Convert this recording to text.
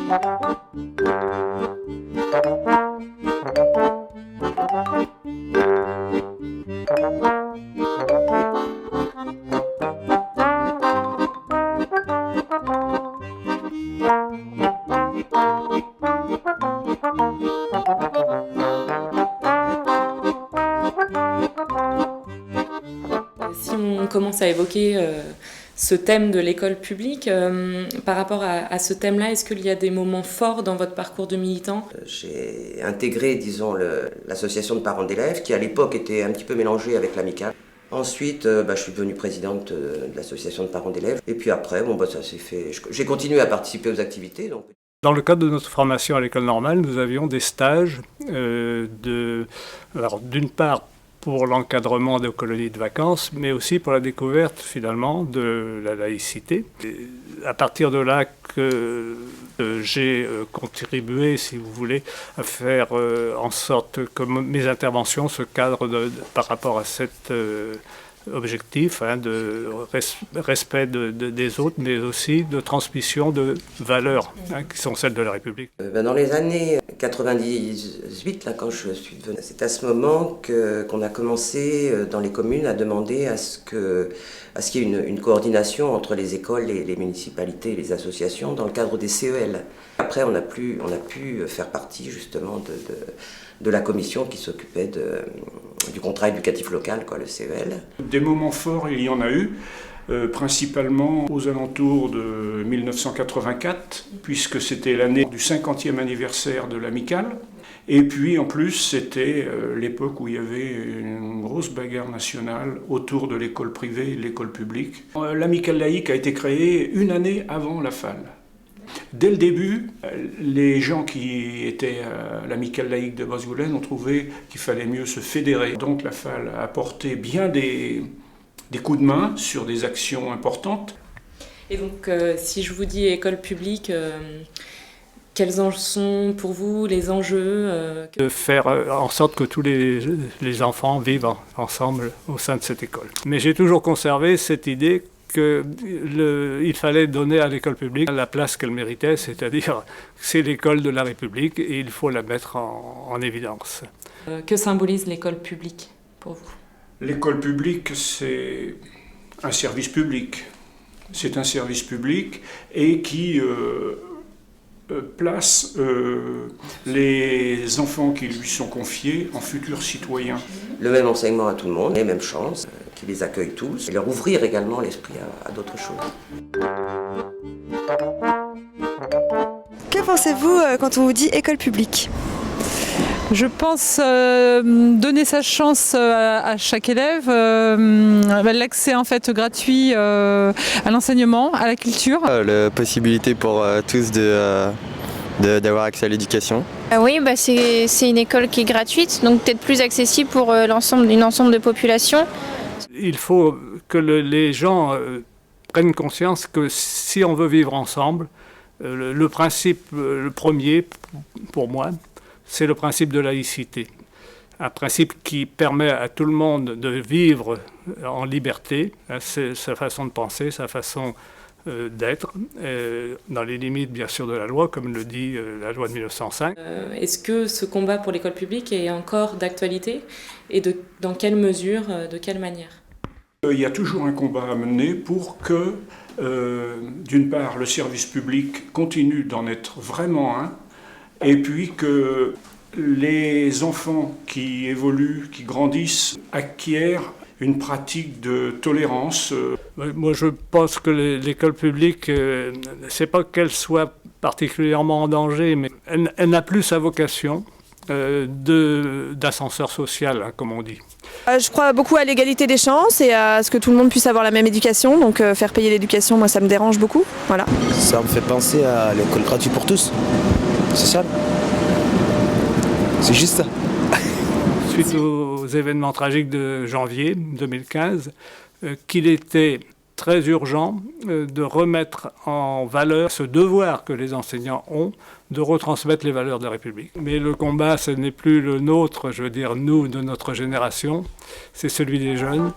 Si on commence à évoquer ce thème de l'école publique, par rapport à ce thème-là, est-ce qu'il y a des moments forts dans votre parcours de militant ? J'ai intégré, disons, l'association de parents d'élèves, qui à l'époque était un petit peu mélangée avec l'amicale. Ensuite, je suis devenue présidente de l'association de parents d'élèves. Et puis après, ça s'est fait. J'ai continué à participer aux activités. Donc. Dans le cadre de notre formation à l'école normale, nous avions des stages alors, d'une part, pour l'encadrement des colonies de vacances, mais aussi pour la découverte finalement de la laïcité. Et à partir de là que j'ai contribué, si vous voulez, à faire en sorte que mes interventions se cadrent par rapport à cet objectif de respect des autres, mais aussi de transmission de valeurs qui sont celles de la République. Dans les années 98, là, quand je suis devenue, c'est à ce moment qu'on a commencé dans les communes à demander à ce qu'il y ait une coordination entre les écoles, les municipalités et les associations dans le cadre des CEL. Après, on a pu faire partie justement de la commission qui s'occupait du contrat éducatif local, le CEL. Des moments forts, il y en a eu, principalement aux alentours de 1984, puisque c'était l'année du 50e anniversaire de l'amicale. Et puis en plus, c'était l'époque où il y avait une grosse bagarre nationale autour de l'école privée et de l'école publique. L'amicale laïque a été créée une année avant la FAL. Dès le début, les gens qui étaient à l'amicale laïque de Basse-Goulaine ont trouvé qu'il fallait mieux se fédérer. Donc la FAL a apporté bien des coups de main sur des actions importantes. Et donc, si je vous dis école publique, quels en sont pour vous les enjeux De faire en sorte que tous les enfants vivent ensemble au sein de cette école. Mais j'ai toujours conservé cette idée qu'il fallait donner à l'école publique la place qu'elle méritait, c'est-à-dire que c'est l'école de la République et il faut la mettre en évidence. Que symbolise l'école publique pour vous ? L'école publique, c'est un service public. C'est un service public et qui place les enfants qui lui sont confiés en futurs citoyens. Le même enseignement à tout le monde, les mêmes chances, qui les accueillent tous, et leur ouvrir également l'esprit à d'autres choses. Que pensez-vous quand on vous dit école publique ? Je pense donner sa chance à chaque élève, l'accès en fait gratuit à l'enseignement, à la culture. La possibilité pour tous d'avoir accès à l'éducation. Oui, c'est une école qui est gratuite, donc peut-être plus accessible pour l'ensemble de population. Il faut que les gens prennent conscience que si on veut vivre ensemble, le principe, le premier pour moi, c'est le principe de laïcité. Un principe qui permet à tout le monde de vivre en liberté, c'est sa façon de penser, sa façon d'être, dans les limites bien sûr de la loi, comme le dit la loi de 1905. Est-ce que ce combat pour l'école publique est encore d'actualité et dans quelle mesure, de quelle manière ? Il y a toujours un combat à mener pour que, d'une part, le service public continue d'en être vraiment un, et puis que les enfants qui évoluent, qui grandissent, acquièrent une pratique de tolérance. Moi, je pense que l'école publique, c'est pas qu'elle soit particulièrement en danger, mais elle n'a plus sa vocation d'ascenseur social, comme on dit. Je crois beaucoup à l'égalité des chances et à ce que tout le monde puisse avoir la même éducation. Donc faire payer l'éducation, moi, ça me dérange beaucoup. Voilà. Ça me fait penser à l'école gratuite pour tous. C'est ça. C'est juste ça. Suite aux événements tragiques de janvier 2015, qu'il était très urgent de remettre en valeur ce devoir que les enseignants ont de retransmettre les valeurs de la République. Mais le combat, ce n'est plus le nôtre, je veux dire nous, de notre génération, c'est celui des jeunes.